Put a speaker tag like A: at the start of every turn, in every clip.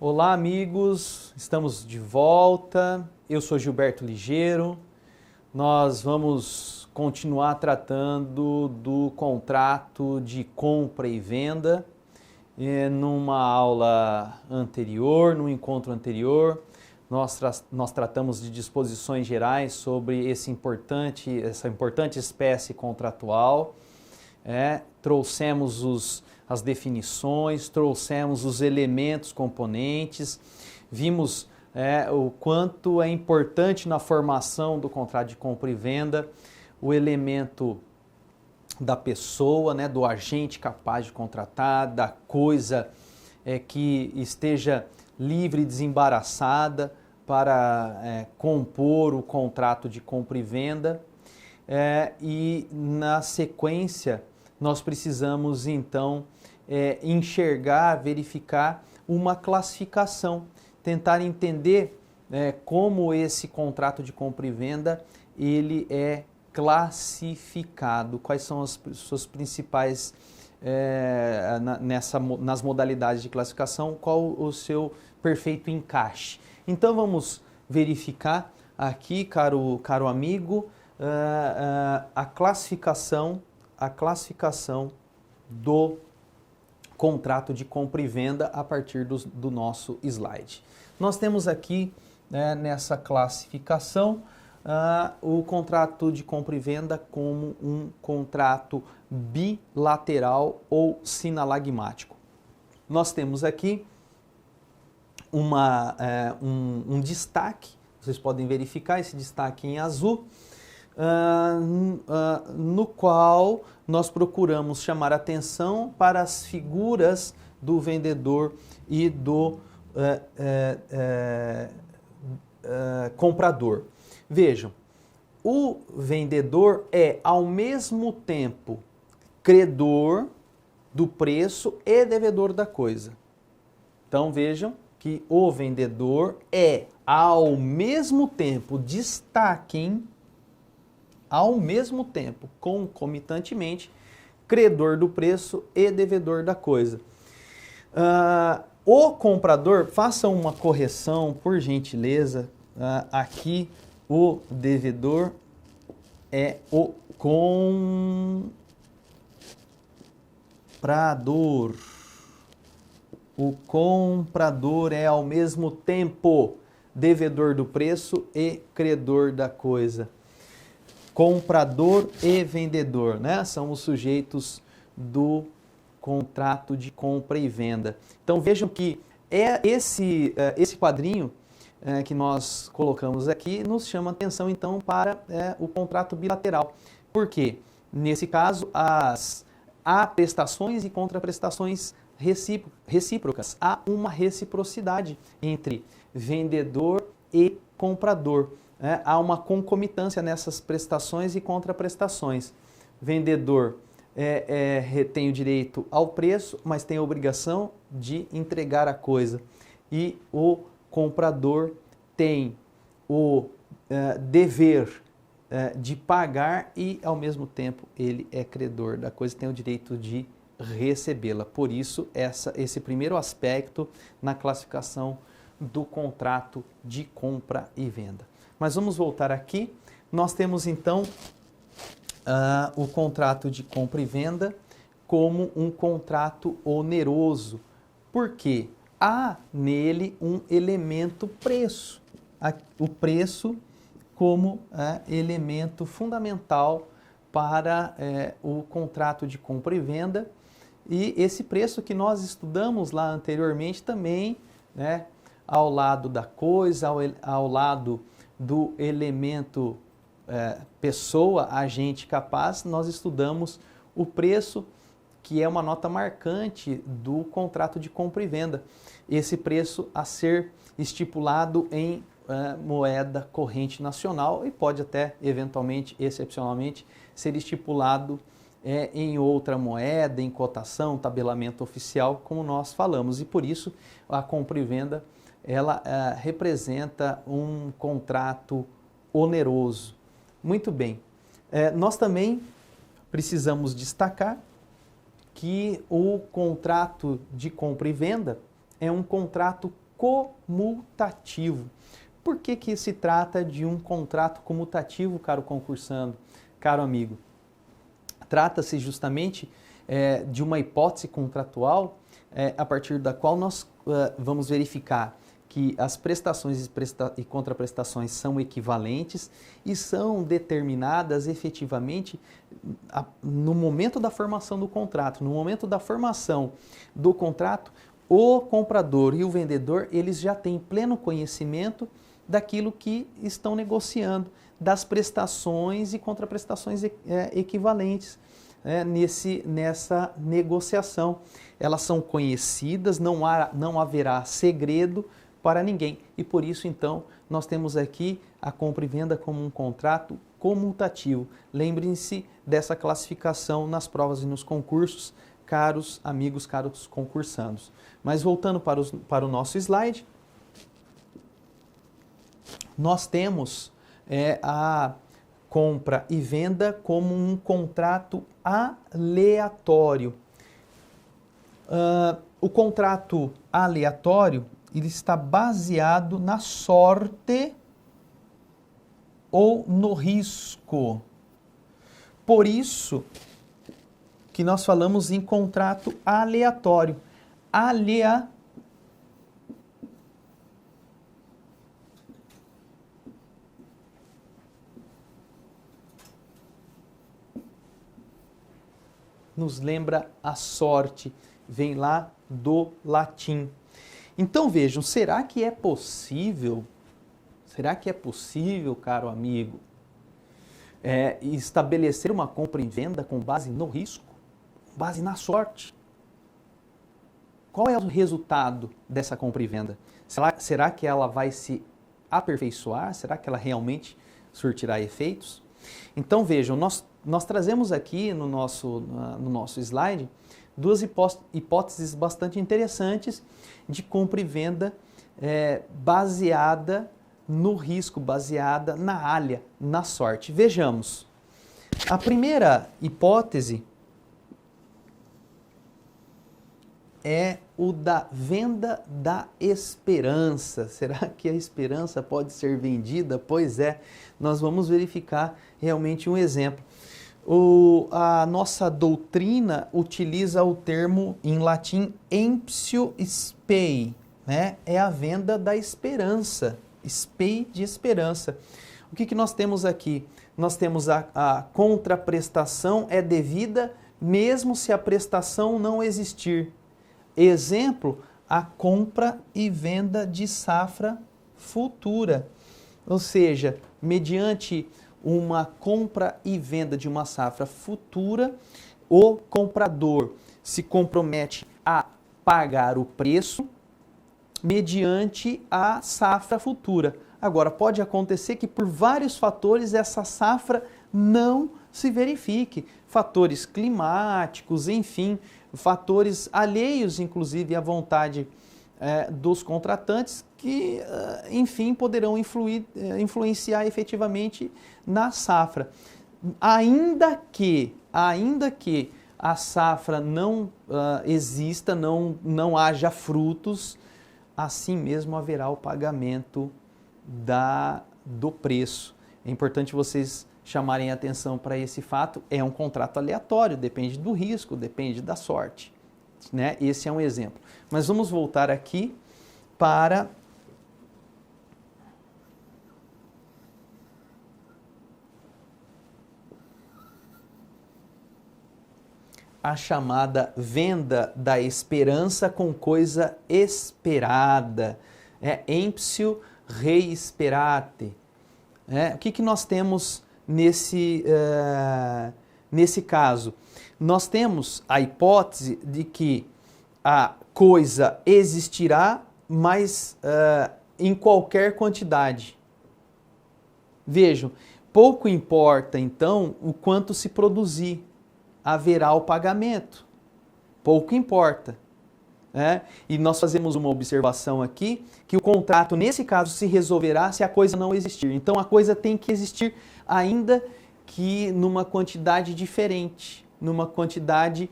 A: Olá, amigos, estamos de volta. Eu sou Gilberto Ligeiro. Nós vamos continuar tratando do contrato de compra e venda. Numa aula anterior, num encontro anterior, nós tratamos de disposições gerais sobre essa importante espécie contratual. Trouxemos as definições, trouxemos os elementos componentes, vimos o quanto é importante na formação do contrato de compra e venda o elemento da pessoa, do agente capaz de contratar, da coisa que esteja livre e desembaraçada para compor o contrato de compra e venda. E na sequência nós precisamos então enxergar, verificar uma classificação, tentar entender como esse contrato de compra e venda ele é classificado, quais são as suas principais, nas modalidades de classificação, qual o seu perfeito encaixe. Então vamos verificar aqui, caro amigo, a classificação do contrato de compra e venda a partir do nosso slide. Nós temos aqui, nessa classificação, o contrato de compra e venda como um contrato bilateral ou sinalagmático. Nós temos aqui um destaque, vocês podem verificar esse destaque em azul, no qual nós procuramos chamar atenção para as figuras do vendedor e do comprador. Vejam, o vendedor é ao mesmo tempo credor do preço e devedor da coisa. Então vejam que o vendedor é ao mesmo tempo, destaquem, ao mesmo tempo, concomitantemente, credor do preço e devedor da coisa. O comprador, faça uma correção, por gentileza, aqui o devedor é o comprador. O comprador é ao mesmo tempo devedor do preço e credor da coisa. Comprador e vendedor, são os sujeitos do contrato de compra e venda. Então vejam que esse quadrinho que nós colocamos aqui nos chama atenção então para o contrato bilateral. Por quê? Nesse caso, há prestações e contraprestações recíprocas. Há uma reciprocidade entre vendedor e comprador. Há uma concomitância nessas prestações e contraprestações. Vendedor tem o direito ao preço, mas tem a obrigação de entregar a coisa. E o comprador tem o dever de pagar e, ao mesmo tempo, ele é credor da coisa, tem o direito de recebê-la. Por isso, esse primeiro aspecto na classificação do contrato de compra e venda. Mas vamos voltar aqui. Nós temos, então, o contrato de compra e venda como um contrato oneroso. Por quê? Há nele um elemento preço. O preço como elemento fundamental para o contrato de compra e venda. E esse preço que nós estudamos lá anteriormente também, ao lado da coisa, ao lado do elemento pessoa, agente capaz, nós estudamos o preço, que é uma nota marcante do contrato de compra e venda. Esse preço a ser estipulado em moeda corrente nacional e pode até, eventualmente, excepcionalmente, ser estipulado em outra moeda, em cotação, tabelamento oficial, como nós falamos. E por isso a compra e venda ela representa um contrato oneroso. Muito bem. Nós também precisamos destacar que o contrato de compra e venda é um contrato comutativo. Por que se trata de um contrato comutativo, caro concursando, caro amigo? Trata-se justamente de uma hipótese contratual a partir da qual nós vamos verificar que as prestações e contraprestações são equivalentes e são determinadas efetivamente no momento da formação do contrato. No momento da formação do contrato, o comprador e o vendedor, eles já têm pleno conhecimento daquilo que estão negociando, das prestações e contraprestações equivalentes nessa negociação. Elas são conhecidas, não haverá segredo para ninguém. E por isso, então, nós temos aqui a compra e venda como um contrato comutativo. Lembrem-se dessa classificação nas provas e nos concursos, caros amigos, caros concursandos. Mas voltando para o nosso slide, nós temos a compra e venda como um contrato aleatório. O contrato aleatório, ele está baseado na sorte ou no risco. Por isso que nós falamos em contrato aleatório. Nos lembra a sorte, vem lá do latim. Então vejam, será que é possível, caro amigo, estabelecer uma compra e venda com base no risco, com base na sorte? Qual é o resultado dessa compra e venda? Será que ela vai se aperfeiçoar? Será que ela realmente surtirá efeitos? Então vejam, nós trazemos aqui no nosso slide duas hipóteses bastante interessantes de compra e venda baseada no risco, baseada na alha, na sorte. Vejamos, a primeira hipótese é o da venda da esperança. Será que a esperança pode ser vendida? Pois é, nós vamos verificar realmente um exemplo. A nossa doutrina utiliza o termo em latim emptio spei, né? É a venda da esperança, spei de esperança. O que nós temos aqui? Nós temos a contraprestação é devida mesmo se a prestação não existir. Exemplo, a compra e venda de safra futura. Ou seja, mediante uma compra e venda de uma safra futura, o comprador se compromete a pagar o preço mediante a safra futura. Agora, pode acontecer que por vários fatores essa safra não se verifique. Fatores climáticos, enfim, fatores alheios, inclusive, à vontade dos contratantes que, enfim, poderão influenciar efetivamente na safra. Ainda que a safra não exista, não haja frutos, assim mesmo haverá o pagamento do preço. É importante vocês chamarem atenção para esse fato. É um contrato aleatório, depende do risco, depende da sorte, né? Esse é um exemplo. Mas vamos voltar aqui para a chamada venda da esperança com coisa esperada. Emptio rei sperate. O que nós temos nesse caso? Nós temos a hipótese de que a coisa existirá, mas em qualquer quantidade. Vejam, pouco importa então o quanto se produzir, haverá o pagamento. Pouco importa. E nós fazemos uma observação aqui, que o contrato, nesse caso, se resolverá se a coisa não existir. Então, a coisa tem que existir, ainda que numa quantidade diferente. numa quantidade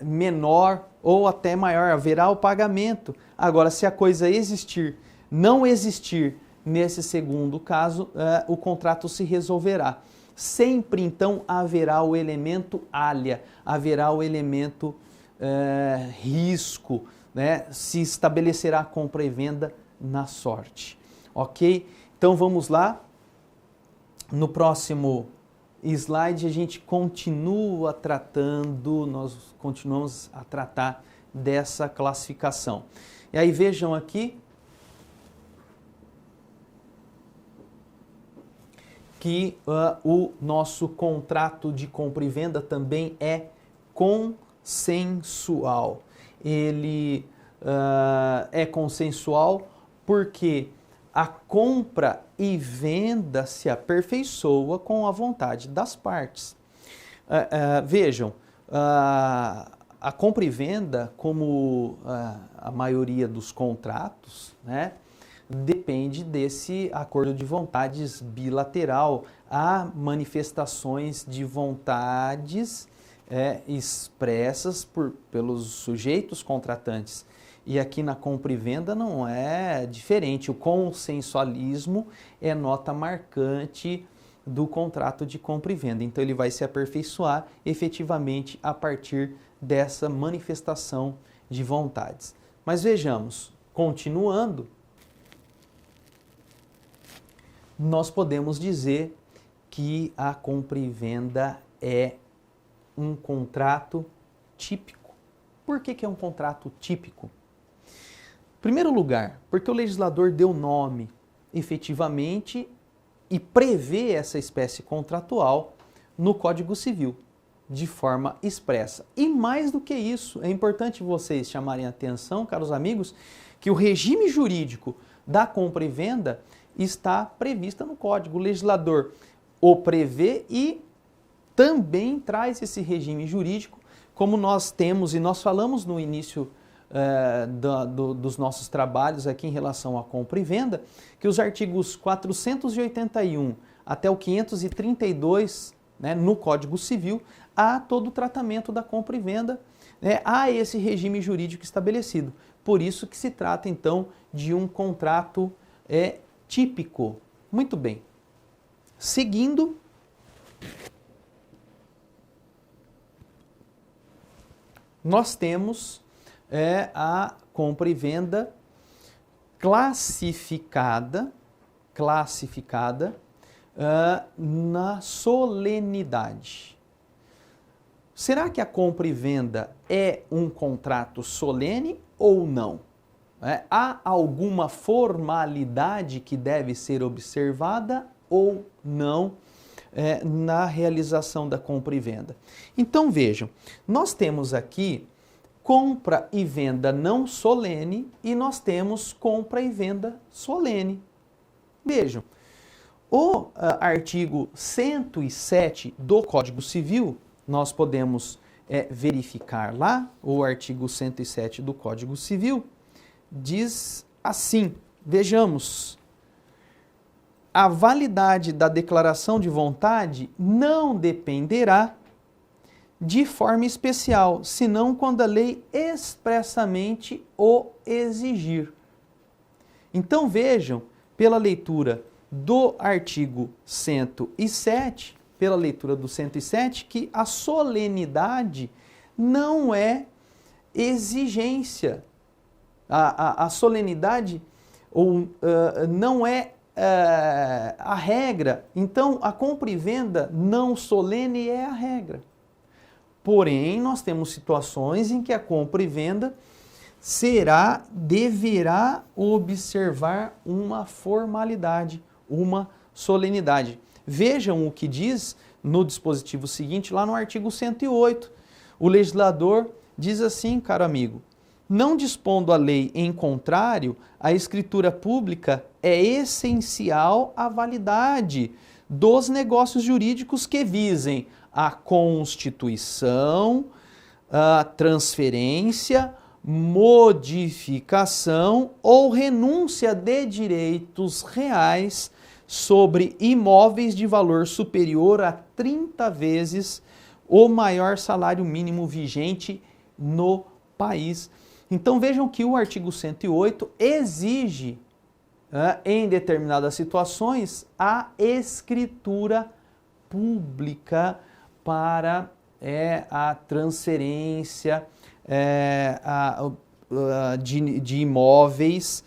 A: menor ou até maior, haverá o pagamento. Agora, se a coisa existir, não existir, nesse segundo caso, o contrato se resolverá. Sempre, então, haverá o elemento alha, haverá o elemento risco, né? Se estabelecerá a compra e venda na sorte. Ok? Então, vamos lá. No próximo slide, a gente continua tratando, nós continuamos a tratar dessa classificação. E aí, vejam aqui que o nosso contrato de compra e venda também é consensual. Ele é consensual porque a compra e venda se aperfeiçoa com a vontade das partes. Vejam, a compra e venda, como a maioria dos contratos, né, depende desse acordo de vontades bilateral. Há manifestações de vontades expressas pelos sujeitos contratantes. E aqui na compra e venda não é diferente. O consensualismo é nota marcante do contrato de compra e venda. Então ele vai se aperfeiçoar efetivamente a partir dessa manifestação de vontades. Mas vejamos, continuando, nós podemos dizer que a compra e venda é um contrato típico. Por que é um contrato típico? Em primeiro lugar, porque o legislador deu nome, efetivamente, e prevê essa espécie contratual no Código Civil, de forma expressa. E mais do que isso, é importante vocês chamarem a atenção, caros amigos, que o regime jurídico da compra e venda está prevista no Código. O legislador o prevê e também traz esse regime jurídico, como nós temos e nós falamos no início dos nossos trabalhos aqui em relação à compra e venda, que os artigos 481 até o 532, né, no Código Civil, há todo o tratamento da compra e venda, né, há esse regime jurídico estabelecido. Por isso que se trata, então, de um contrato típico. Muito bem. Seguindo, nós temos a compra e venda classificada na solenidade. Será que a compra e venda é um contrato solene ou não? Há alguma formalidade que deve ser observada ou não na realização da compra e venda? Então vejam, nós temos aqui compra e venda não solene e nós temos compra e venda solene. Vejam, o artigo 107 do Código Civil, nós podemos verificar lá, o artigo 107 do Código Civil, diz assim, vejamos, a validade da declaração de vontade não dependerá de forma especial, senão quando a lei expressamente o exigir. Então vejam, pela leitura do artigo 107, pela leitura do 107, que a solenidade não é exigência. A solenidade não é a regra. Então, a compra e venda não solene é a regra. Porém, nós temos situações em que a compra e venda deverá observar uma formalidade, uma solenidade. Vejam o que diz no dispositivo seguinte, lá no artigo 108. O legislador diz assim, caro amigo, não dispondo a lei em contrário, a escritura pública é essencial à validade dos negócios jurídicos que visem a constituição, a transferência, modificação ou renúncia de direitos reais sobre imóveis de valor superior a 30 vezes o maior salário mínimo vigente no país. Então vejam que o artigo 108 exige, em determinadas situações, a escritura pública para a transferência de imóveis,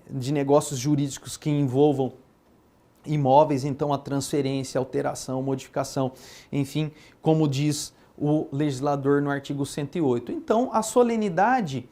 A: de negócios jurídicos que envolvam imóveis, então a transferência, alteração, modificação, enfim, como diz o legislador no artigo 108. Então, a solenidade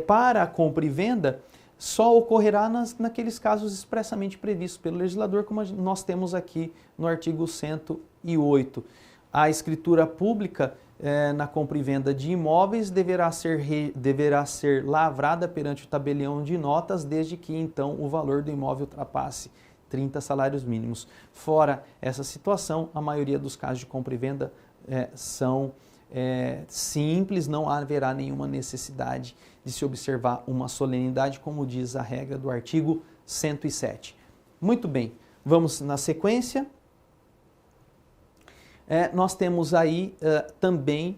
A: para a compra e venda só ocorrerá naqueles casos expressamente previstos pelo legislador, como nós temos aqui no artigo 108. A escritura pública na compra e venda de imóveis deverá ser lavrada perante o tabelião de notas, desde que então o valor do imóvel ultrapasse 30 salários mínimos. Fora essa situação, a maioria dos casos de compra e venda são simples, não haverá nenhuma necessidade de se observar uma solenidade, como diz a regra do artigo 107. Muito bem, vamos na sequência. Nós temos aí também,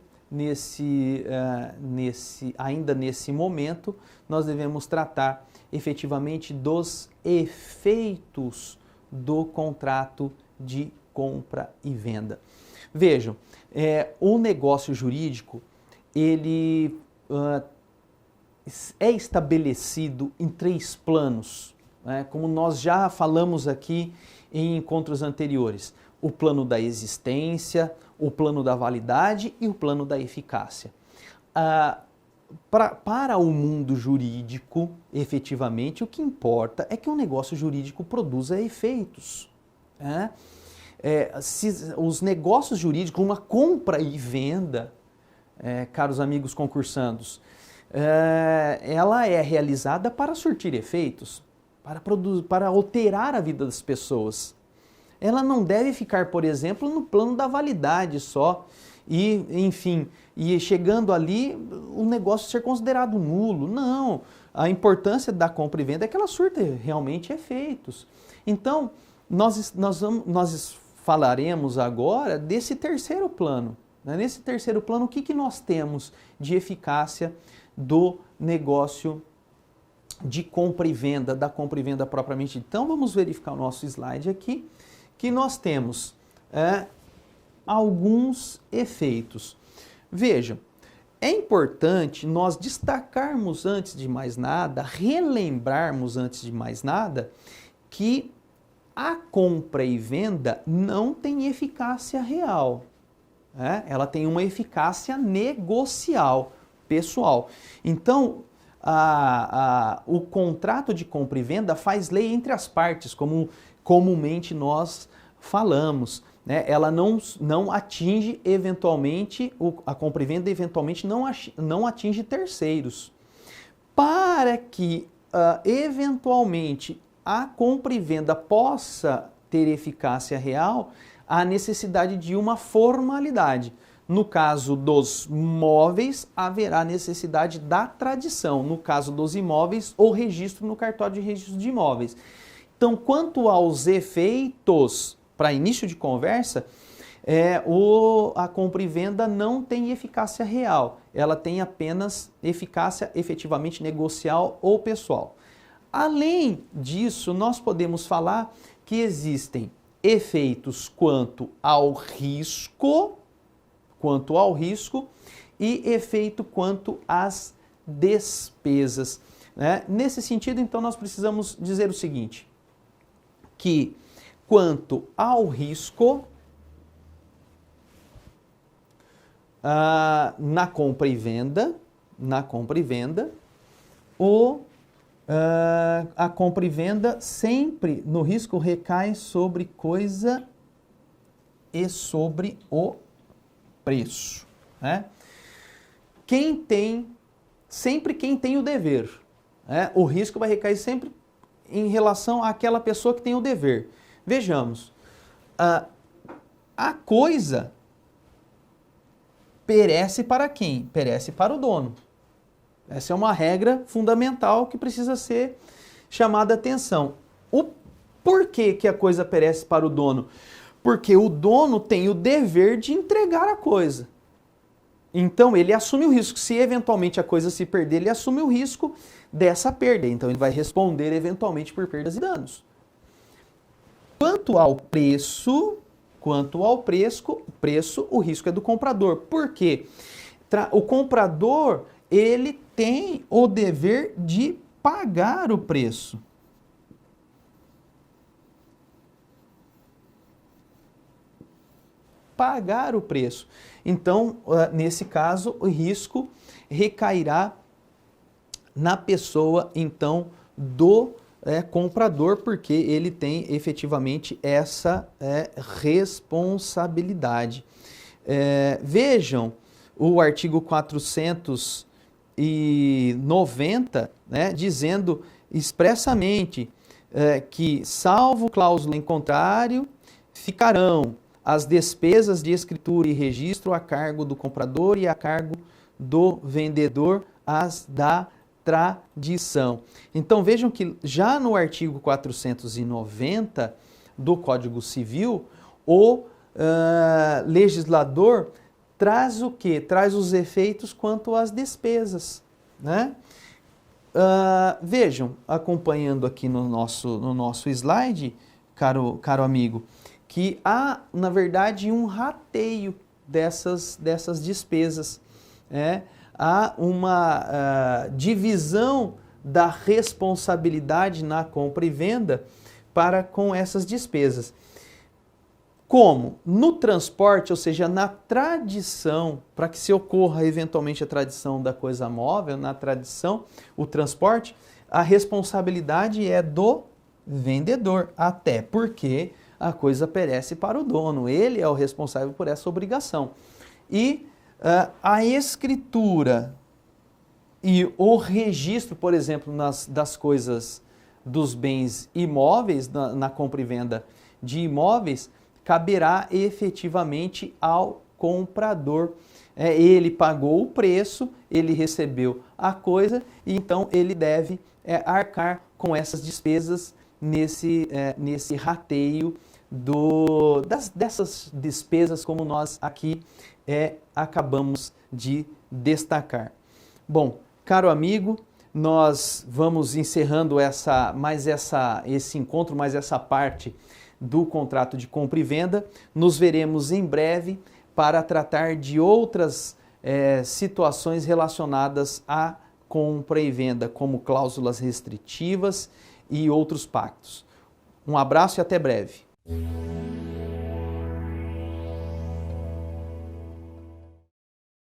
A: ainda nesse momento, nós devemos tratar efetivamente dos efeitos do contrato de compra e venda. Vejam, o negócio jurídico, ele é estabelecido em 3 planos, como nós já falamos aqui em encontros anteriores. O plano da existência, o plano da validade e o plano da eficácia. Para o mundo jurídico, efetivamente, o que importa é que um negócio jurídico produza efeitos. Os negócios jurídicos, uma compra e venda, caros amigos concursandos, ela é realizada para surtir efeitos, para alterar a vida das pessoas. Ela não deve ficar, por exemplo, no plano da validade só e, enfim, chegando ali o negócio ser considerado nulo. Não, a importância da compra e venda é que ela surta realmente efeitos. Então, nós falaremos agora desse terceiro plano. Nesse terceiro plano, o que nós temos de eficácia do negócio de compra e venda, da compra e venda propriamente. Então, vamos verificar o nosso slide aqui, que nós temos alguns efeitos. Vejam, é importante nós destacarmos antes de mais nada, relembrarmos antes de mais nada, que a compra e venda não tem eficácia real. Ela tem uma eficácia negocial, pessoal. Então, o contrato de compra e venda faz lei entre as partes, como comumente nós falamos. Ela não atinge eventualmente, a compra e venda eventualmente não atinge terceiros. Para que eventualmente a compra e venda possa ter eficácia real, há necessidade de uma formalidade. No caso dos móveis, haverá necessidade da tradição. No caso dos imóveis, o registro no cartório de registro de imóveis. Então, quanto aos efeitos, para início de conversa, a compra e venda não tem eficácia real. Ela tem apenas eficácia efetivamente negocial ou pessoal. Além disso, nós podemos falar que existem efeitos quanto ao risco e efeito quanto às despesas. Nesse sentido, então, nós precisamos dizer o seguinte, que quanto ao risco, na compra e venda, a compra e venda sempre no risco recai sobre coisa e sobre o preço. Sempre quem tem o dever. O risco vai recair sempre em relação àquela pessoa que tem o dever. Vejamos, a coisa perece para quem? Perece para o dono. Essa é uma regra fundamental que precisa ser chamada a atenção. O porquê que a coisa perece para o dono? Porque o dono tem o dever de entregar a coisa. Então ele assume o risco. Se eventualmente a coisa se perder, ele assume o risco dessa perda. Então ele vai responder eventualmente por perdas e danos. Quanto ao preço, o risco é do comprador. Por quê? O comprador, ele tem o dever de pagar o preço. Pagar o preço. Então, nesse caso, o risco recairá na pessoa, então, do comprador, porque ele tem efetivamente essa responsabilidade. Vejam o artigo 490, né, dizendo expressamente que, salvo cláusula em contrário, ficarão as despesas de escritura e registro a cargo do comprador e a cargo do vendedor, as da tradição. Então vejam que já no artigo 490 do Código Civil, o legislador traz o quê? Traz os efeitos quanto às despesas, né? Vejam, acompanhando aqui no nosso slide, caro amigo, que há, na verdade, um rateio dessas despesas. Há uma divisão da responsabilidade na compra e venda para com essas despesas. Como? No transporte, ou seja, na tradição, para que se ocorra eventualmente a tradição da coisa móvel, na tradição, o transporte, a responsabilidade é do vendedor, até porque a coisa perece para o dono, ele é o responsável por essa obrigação. E a escritura e o registro, por exemplo, das coisas, dos bens imóveis, na compra e venda de imóveis, caberá efetivamente ao comprador. Ele pagou o preço, ele recebeu a coisa, e então ele deve arcar com essas despesas nesse rateio dessas despesas, como nós aqui acabamos de destacar. Bom, caro amigo, nós vamos encerrando esse encontro, mais essa parte do contrato de compra e venda. Nos veremos em breve para tratar de outras situações relacionadas à compra e venda, como cláusulas restritivas e outros pactos. Um abraço e até breve.